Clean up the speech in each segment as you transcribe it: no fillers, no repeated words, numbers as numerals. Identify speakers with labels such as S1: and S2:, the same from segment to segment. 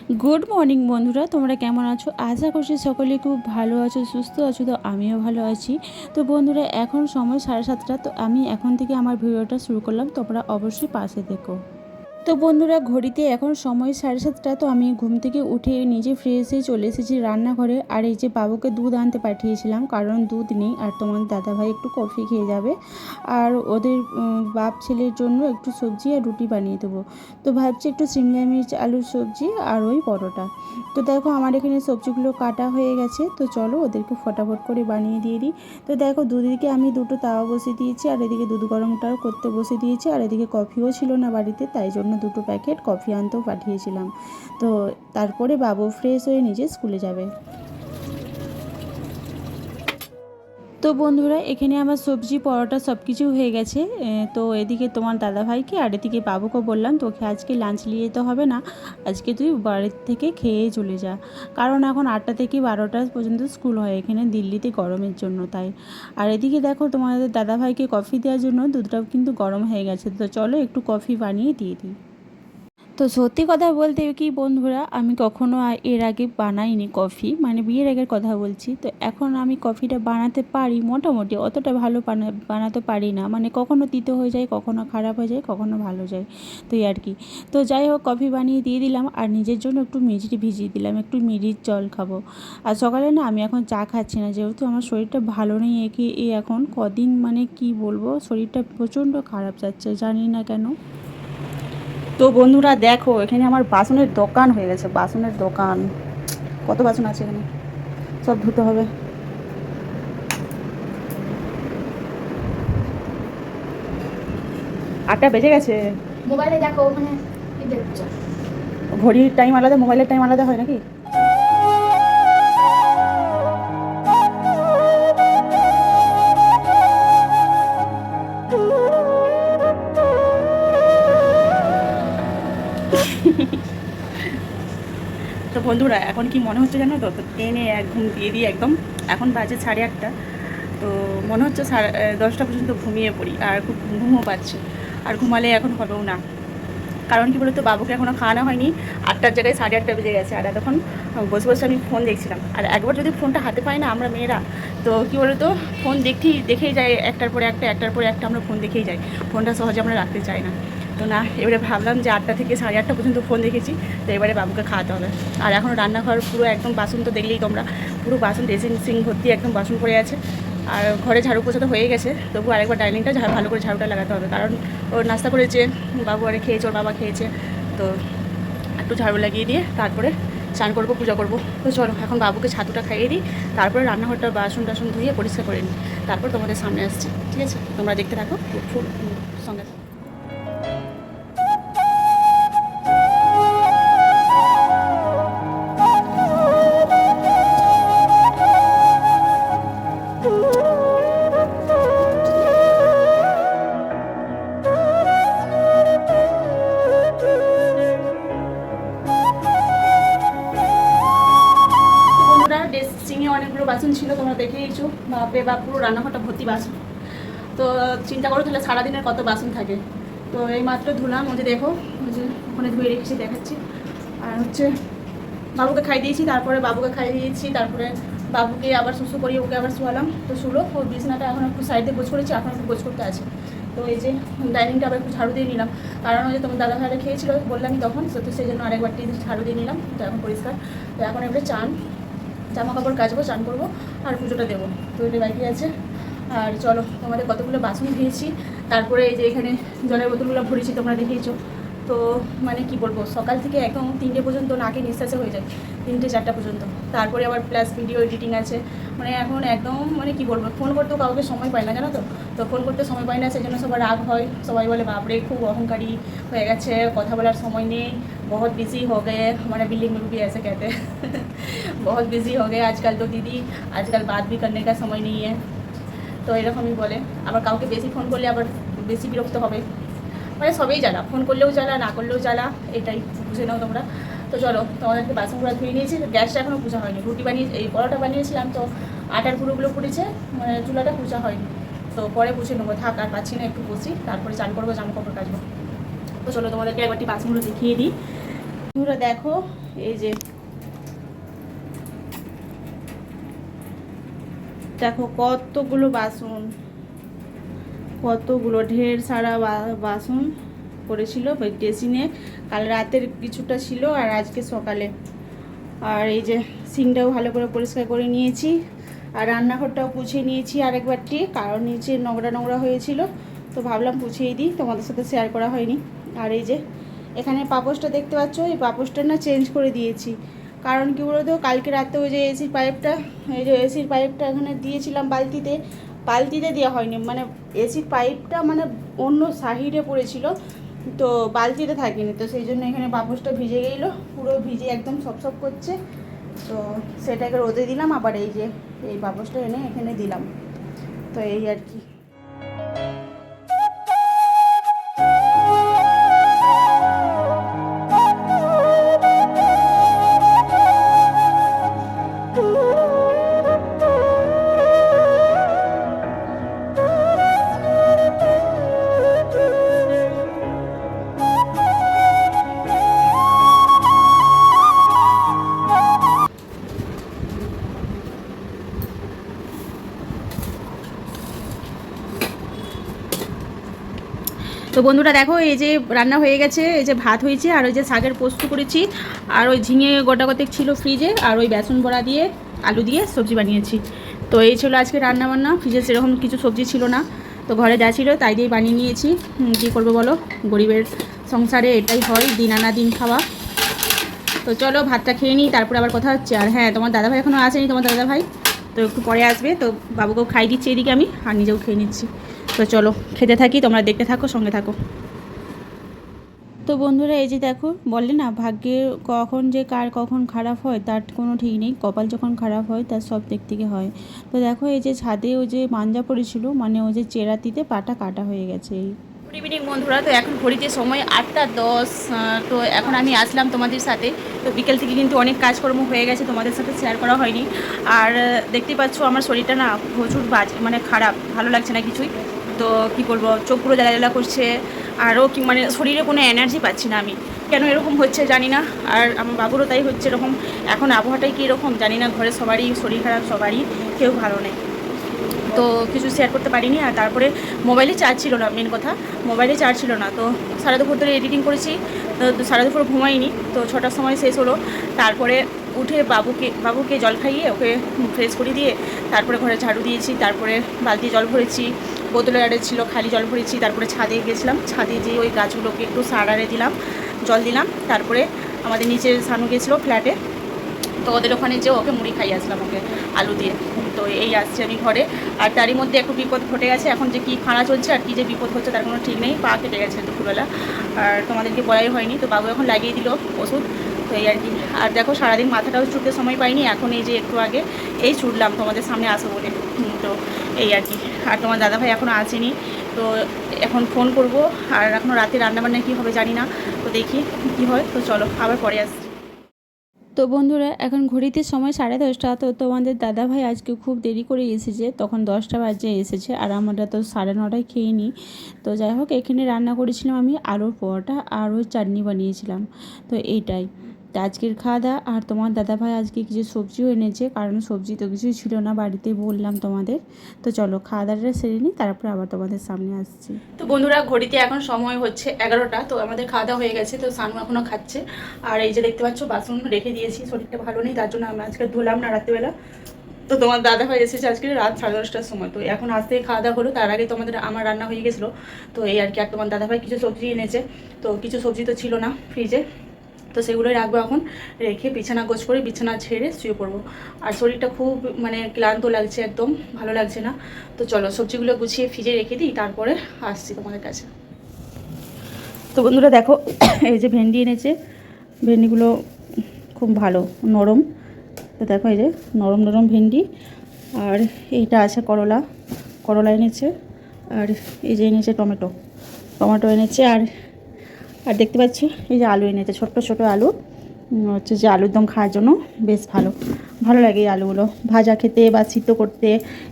S1: Good morning বন্ধুরা, তোমরা কেমন আছো? আশা করছি সকলে খুব ভালো আছো, সুস্থ আছো। তো আমিও ভালো আছি। তো বন্ধুরা, এখন সময় 7:30। তো আমি এখন থেকে আমার ভিডিওটা শুরু করলাম, তোমরা অবশ্যই পাশে থেকো। তো বন্ধুরা, ঘড়িতে এখন সময় 7:30। তো আমি ঘুম থেকে উঠে নিজে ফ্রেশ হয়ে চলে এসেছি রান্নাঘরে। আর এই যে বাবুকে দুধ আনতে পাঠিয়েছিলাম, কারণ দুধ নেই। আর তোমার দাদাভাই একটু কফি খেয়ে যাবে, আর ওদের বাপ ছেলের জন্য একটু সবজি আর রুটি বানিয়ে দেবো। তো ভাবছি একটু সিমলা মির্চ আলুর সবজি আর ওই পরোটা। তো দেখো আমার এখানে সবজিগুলো কাটা হয়ে গেছে। তো চলো ওদেরকে ফটাফট করে বানিয়ে দিয়ে দিই। তো দেখো দুদিকে আমি দুটো তাওয়া বসিয়ে দিয়েছি, আর এদিকে দুধ গরমটাও করতে বসে দিয়েছি। আর এদিকে কফিও ছিল না বাড়িতে, তাই জন্য দুটো প্যাকেট কফি আনতেও পাঠিয়েছিলাম। তো তারপরে বাবু ফ্রেশ হয়ে নিজে স্কুলে যাবে। তো বন্ধুরা, এখানে আমার সবজি পরোটা সব কিছু হয়ে গেছে। তো এদিকে তোমার দাদাভাইকে আর এদিকে বাবুকে বললাম, তোকে আজকে লাঞ্চ নিয়ে যেতে হবে না, আজকে তুই বাড়ির থেকে খেয়ে চলে যা। কারণ এখন 8টা থেকে 12টা পর্যন্ত স্কুল হয় এখানে দিল্লিতে গরমের জন্য, তাই। আর এদিকে দেখো তোমাদের দাদাভাইকে কফি দেওয়ার জন্য দুধটাও কিন্তু গরম হয়ে গেছে। তো চলো একটু কফি বানিয়ে দিয়ে দিই। তো সত্যি কথা বলতে কি বন্ধুরা, আমি কখনো এর আগে বানাইনি কফি, মানে বিয়ের আগের কথা বলছি। তো এখন আমি কফিটা বানাতে পারি মোটামুটি, অতটা ভালো বানাতে পারি না, মানে কখনো তিতো হয়ে যায়, কখনো খারাপ হয়ে যায়, কখনো ভালো যায়। তো এই আর কি। তো যাই হোক, কফি বানিয়ে দিয়ে দিলাম, আর নিজের জন্য একটু মিষ্টি ভিজিয়ে দিলাম, একটু মিরিচ জল খাবো। আর সকালে না আমি এখন চা খাচ্ছি না, যেহেতু আমার শরীরটা ভালো নেই। এখন কদিন মানে কি বলবো, শরীরটা প্রচণ্ড খারাপ যাচ্ছে, জানি না কেন। তো বন্ধুরা দেখো, এখানে আমার বাসনের দোকান হয়ে গেছে, বাসনের দোকান। কত বাসন আছে এখানে, সব ধুতে হবে। 8টা বেজে গেছে।
S2: মোবাইলে দেখো ওখানে কি দেখছো?
S1: ঘড়ির টাইম আলাদা, মোবাইলের টাইম আলাদা হয় নাকি? তো বন্ধুরা, এখন কি মনে হচ্ছে জানো তো, টেনে এক ঘুম দিয়ে দিই একদম। এখন বাজে 8:30। তো মনে হচ্ছে 10টা পর্যন্ত ঘুমিয়ে পড়ি, আর খুব ঘুমও পাচ্ছে। আর ঘুমালে এখন হবেও না। কারণ কি বলতো, বাবুকে এখনও খাওয়ানো হয়নি। 8টার জায়গায় 8:30 বেজে গেছে। আর এতক্ষণ বসে বসে আমি ফোন দেখছিলাম। আর একবার যদি ফোনটা হাতে পাই না আমরা মেয়েরা, তো কী বলতো, ফোন দেখেই যাই, একটার পরে একটা আমরা ফোন দেখেই যাই। ফোনটা সহজে আমরা রাখতে চাই না। তো না, এবারে ভাবলাম যে 8টা থেকে 8:30 পর্যন্ত ফোন দেখেছি, তো এবারে বাবুকে খাওয়াতে হবে। আর এখনও রান্নাঘর পুরো একদম বাসন তো দেখলেই তোমরা, পুরো বাসন ড্রেসিং সিং ভর্তি একদম বাসন পড়ে আছে। আর ঘরে ঝাড়ু পোছা তো হয়ে গেছে, তবু আরেকবার ডাইনিংটা ভালো করে ঝাড়ুটা লাগাতে হবে। কারণ ওর নাস্তা করেছে, বাবু আরে খেয়েছে, ওর বাবা খেয়েছে। তো একটু ঝাড়ু লাগিয়ে দিয়ে তারপরে স্নান করবো, পূজা করবো। তো চলো এখন বাবুকে ছাতুটা খাইয়ে দিই, তারপরে রান্নাঘরটা বাসন টাসন ধুয়ে পরিষ্কার করে নিই, তারপর তোমাদের সামনে আসছি। ঠিক আছে, তোমরা দেখতে থাকো ফুল সঙ্গে। সিঙে অনেকগুলো বাসন ছিল, তোমরা দেখেইছো। বাপরে বাপ, পুরো রান্নাঘরটা ভর্তি বাসন। তো চিন্তা করো তাহলে সারাদিনের কত বাসন থাকে। তো এই মাত্র ধুলাম, ওই যে দেখো, ওই যে ওখানে ধুয়ে রেখেছি, দেখাচ্ছি। আর হচ্ছে বাবুকে খাই দিয়েছি, তারপরে বাবুকে খাই দিয়েছি, তারপরে বাবুকে আবার শুশু করিয়ে ওকে আবার শুয়ালাম। তো শুলো, ওর বিছনাটা এখন একটু সাইডে গোছ করেছি, এখন একটু গোছ করতে আছে। তো এই যে ডাইনিংটা আবার একটু ঝাড়ু দিয়ে নিলাম, কারণ ওই যে তোমার দাদা ভাইরা খেয়েছিল বললামই তখন, তো সেই জন্য আরেকবারটি ঝাড়ু দিয়ে নিলাম। তো এখন পরিষ্কার। তো এখন এবারে জামা কাপড় কাচবো, চান করবো, আর পুজোটা দেবো। তো এটা বাকি আছে। আর চলো, তোমাদের কতগুলো বাসন ধুয়েছি, তারপরে এই যে এখানে জলের বোতলগুলো ভরেছি, তোমরা দেখেইছো। তো মানে কি বলবো, সকাল থেকে একদম 3টে পর্যন্ত নাকে নিঃশ্বাসে হয়ে যায়, 3টে 4টা পর্যন্ত। তারপরে আবার প্লাস ভিডিও এডিটিং আছে। মানে এখন একদম মানে কি বলবো, ফোন করতেও কাউকে সময় পায় না, জানো তো। তো ফোন করতে সময় পায় না, সেই জন্য সবার রাগ হয়। সবাই বলে বাপরে খুব অহংকারী হয়ে গেছে, কথা বলার সময় নেই, বহুত বিজি हो गए, हमारा बिल्डिंग में भी ऐसे कहते हैं बहुत बिजी हो गए आजकल तो दीदी, आजकल बात भी करने का समय नहीं है। তো এরকমই বলে। আবার কাউকে বেশি ফোন করলে আবার বেশি বিরক্ত হবে। মানে সবেই জ্বালা, ফোন করলেও জ্বালা, না করলেও জ্বালা, এটাই বুঝে নাও তোমরা। তো চলো, তোমাদেরকে বাসনগুলো ধুয়ে নিয়েছি। গ্যাসটা এখনও পুজা হয়নি, রুটি বানিয়ে এই পরোটা বানিয়েছিলাম, তো আটার গুঁড়োগুলো পুড়েছে, মানে চুলাটা পুজা হয়নি। তো পরে পুছে নেবো, থাক আর পাচ্ছি না, একটু বসি, তারপরে চান করবো, জামা কাপড় কাচবো। তো চলো তোমাদেরকে একবারটি বাসনগুলো দেখিয়ে দিই। বন্ধুরা দেখো এই যে দেখো কতগুলো বাসন, কতগুলো ঢের সারা বাসন পড়েছিল ড্রেসিংয়ে। কাল রাতের কিছুটা ছিল আর আজকে সকালে। আর এই যে সিঙ্কটাও ভালো করে পরিষ্কার করে নিয়েছি আর রান্নাঘরটাও পুছিয়ে নিয়েছি আরেকবারটি, কারণ নিচে নোংরা নোংরা হয়েছিল, তো ভাবলাম পুছিয়ে দিই, তোমাদের সাথে শেয়ার করা হয়নি। আর এই যে এখানে পাপোশটা দেখতে পাচ্ছ, এই পাপোশটা না চেঞ্জ করে দিয়েছি। কারণ কী বলো তো, কালকে রাতে ওই যে এসির পাইপটা, এই যে এসির পাইপটা এখানে দিয়েছিলাম বালতিতে দেওয়া হয়নি, মানে এসির পাইপটা মানে অন্য সাইডে পড়েছিল, তো বালতিতে থাকেনি, তো সেই জন্য এখানে পাপোশটা ভিজে গেলো, পুরো ভিজে একদম সপ করছে। তো সেটাকে রোদে দিলাম, আবার এই যে এই পাপোশটা এনে এখানে দিলাম, তো এই আর কি। তো বন্ধুরা দেখো এই যে রান্না হয়ে গেছে, এই যে ভাত হয়েছে আর ওই যে শাকের পোস্ত করেছি, আর ওই ঝিঙে গোটা কতেক ছিল ফ্রিজে, আর ওই বেসন বড়া দিয়ে আলু দিয়ে সবজি বানিয়েছি। তো এই ছিল আজকে রান্না বান্না। ফ্রিজে সেরকম কিছু সবজি ছিল না, তো ঘরে যা ছিল তাই দিয়ে বানিয়ে নিয়েছি। কী করবো বলো, গরিবের সংসারে এটাই হয়, দিন আনা দিন খাওয়া। তো চলো ভাতটা খেয়ে নিই, তারপরে আবার কথা হচ্ছে। আর হ্যাঁ, তোমার দাদাভাই এখনও আসেনি, তোমার দাদাভাই তো একটু পরে আসবে, তো বাবুকেও খাই দিচ্ছি এদিকে আমি, আর নিজেও খেয়ে নিচ্ছি। তো চলো খেতে থাকি, তোমরা দেখতে থাকো, সঙ্গে থাকো। তো বন্ধুরা এই যে দেখো, বললে না ভাগ্যে কখন যে কার কখন খারাপ হয় তার কোনো ঠিক নেই, কপাল যখন খারাপ হয় তার সব দিক থেকে হয়। তো দেখো এই যে ছাদে ওই যে মাঞ্জা পড়েছিল, মানে ওই যে চেরাতিতে পাটা কাটা হয়ে গেছে। এই গুড ইভিনিং বন্ধুরা, তো এখন ঘড়িতে সময় 8টা 10। তো এখন আমি আসলাম তোমাদের সাথে। তো বিকেল থেকে কিন্তু অনেক কাজকর্ম হয়ে গেছে, তোমাদের সাথে শেয়ার করা হয়নি। আর দেখতেই পাচ্ছ আমার শরীরটা না প্রচুর মানে খারাপ, ভালো লাগছে না কিছুই। তো কী করবো, চোখ পুরো জ্বালা জ্বালা করছে, আরও কি মানে শরীরে কোনো এনার্জি পাচ্ছি না আমি, কেন এরকম হচ্ছে জানি না। আর আমার বাবুরও তাই হচ্ছে এরকম। এখন আবহাওয়াটাই কী এরকম জানি না, ঘরে সবারই শরীর খারাপ, সবারই, কেউ ভালো নেই। তো কিছু শেয়ার করতে পারিনি। আর তারপরে মোবাইলে চার্জ ছিল না, মেন কথা মোবাইলে চার্জ ছিল না। তো সারা দুপুর ধরে এডিটিং করেছি, তো সারা দুপুর ঘুমাইনি। তো 6টার সময় শেষ হলো। তারপরে উঠে বাবুকে জল খাইয়ে ওকে ফ্রেশ করে দিয়ে তারপরে ঘরে ঝাড়ু দিয়েছি, তারপরে বালতি জল ভরেছি, বোতলে আড়ে ছিল খালি জল ভরেছি। তারপরে ছাদে গেছিলাম, ছাদে যেয়ে ওই গাছগুলোকে একটু সার আড়ে দিলাম, জল দিলাম। তারপরে আমাদের নিচে সানু গেছিলো ফ্ল্যাটে, তো ওদের ওখানে যে ওকে মুড়ি খাইয়ে আসলাম, ওকে আলু দিয়ে। তো এই আসছি আমি ঘরে। আর তারই মধ্যে একটু বিপদ ঘটে গেছে, এখন যে কী খানা চলছে আর কী যে বিপদ হচ্ছে তার কোনো ঠিক নেই, পা কেটে গেছে দুপুরবেলা, আর তোমাদেরকে বলাই হয়নি। তো বাবু এখন লাগিয়ে দিল ওষুধ, তো এই আর কি। আর দেখো সারাদিন মাথাটাও চুটতে সময় পাইনি, এখন এই যে একটু আগে এই চুটলাম তোমাদের সামনে আসো বলে। তো এই আর কি। আর তোমার দাদাভাই এখনও আসেনি, তো এখন ফোন করব। আর এখনও রাতে রান্নাবান্না কী হবে জানি না, তো দেখি কী হয়। তো চলো আবার পরে আসছি। তো বন্ধুরা এখন ঘড়িতে সময় 10:30। তো তোমাদের দাদাভাই আজকে খুব দেরি করে এসেছে, তখন 10টা বাজে এসেছে, আর আমরা তো 9:30টায় খেয়ে নিই। তো যাই হোক, এখানে রান্না করেছিলাম আমি আলুর পরোটা আর ওই চাটনি বানিয়েছিলাম, তো এইটাই তো আজকের খাওয়া দাওয়া। আর তোমার দাদাভাই আজকে কিছু সবজিও এনেছে, কারণ সবজি তো কিছুই ছিল না বাড়িতে, বললাম তোমাদের। তো চলো খাওয়া দাওয়াটা সেরে নিই, তারপরে আবার তোমাদের সামনে আসছি। তো বন্ধুরা ঘড়িতে এখন সময় হচ্ছে 11টা। তো আমাদের খাওয়া দাওয়া হয়ে গেছে, তো সানু এখনও খাচ্ছে। আর এই যে দেখতে পাচ্ছ বাসন রেখে দিয়েছি, শরীরটা ভালো নেই তার জন্য আমি আজকে ধুলাম না রাত্রিবেলা। তো তোমার দাদাভাই এসেছে আজকে রাত 10:30টার সময়, তো এখন আসতে খাওয়া দাওয়া হলো, তার আগে তোমাদের আমার রান্না হয়ে গেছিলো। তো এই আর কি। আর তোমার দাদাভাই কিছু সবজি এনেছে, তো কিছু সবজি তো ছিল না ফ্রিজে, তো সেগুলোই রাখবো এখন, রেখে বিছানা গোছ করে বিছানা ছেড়ে শুয়ে পড়বো। আর শরীরটা খুব মানে ক্লান্ত লাগছে, একদম ভালো লাগছে না। তো চলো সবজিগুলো গুছিয়ে ফ্রিজে রেখে দিই, তারপরে আসছি তোমাদের কাছে। তো বন্ধুরা দেখো এই যে ভেন্ডি এনেছে, ভেন্ডিগুলো খুব ভালো নরম। তো দেখো এই যে নরম নরম ভেন্ডি। আর এইটা আছে করলা এনেছে। আর এই যে এনেছে টমেটো এনেছে। আর দেখতে পাচ্ছি এই যে আলু এনেছে, ছোট্ট ছোট আলু, হচ্ছে যে আলুর দম খাওয়ার জন্য বেশ ভালো লাগে এই আলুগুলো ভাজা খেতে, বা সিদ্ধ করতে,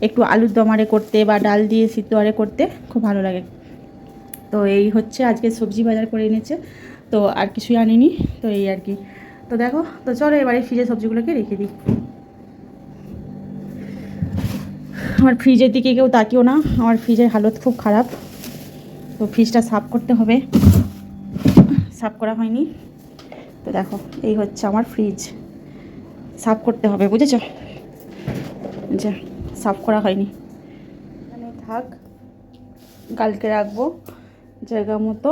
S1: একটু আলুর দম আরে করতে, বা ডাল দিয়ে সিদ্ধ আরে করতে খুব ভালো লাগে। তো এই হচ্ছে আজকে সবজি বাজার করে এনেছে। তো আর কিছুই আনিনি, তো এই আর কি। তো দেখো, তো চলো এবারে ফ্রিজের সবজিগুলোকে রেখে দিই। আমার ফ্রিজের দিকে কেউ তাকিও না, আমার ফ্রিজের হালত খুব খারাপ। তো ফ্রিজটা সাফ করতে হবে, সাফ করা হয়নি। তো দেখো এই হচ্ছে আমার ফ্রিজ, সাফ করতে হবে, বুঝেছো? যে সাফ করা হয়নি, এখানে থাক, কালকে রাখবো জায়গা মতো।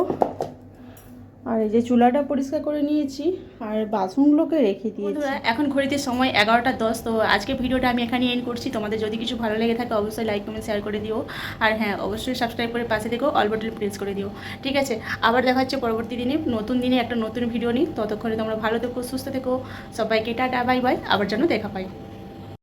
S1: আর এই যে চুলাটা পরিষ্কার করে নিয়েছি, আর বাসনগুলোকে রেখে দিয়েছি। এখন ঘড়িতে সময় 11টা 10। তো আজকে ভিডিওটা আমি এখানে এন্ড করছি। তোমাদের যদি কিছু ভালো লেগে থাকে অবশ্যই লাইক কমেন্ট শেয়ার করে দিও। আর হ্যাঁ, অবশ্যই সাবস্ক্রাইব করে পাশে থেকেও অল বাটন প্রেস করে দিও, ঠিক আছে? আবার দেখা হচ্ছে পরবর্তী দিনে, নতুন দিনে একটা নতুন ভিডিও নিই। ততক্ষণে তোমরা ভালো থেকো, সুস্থ থেকো। সবাইকে টাটা, বাই বাই, আবার যেন দেখা পাই।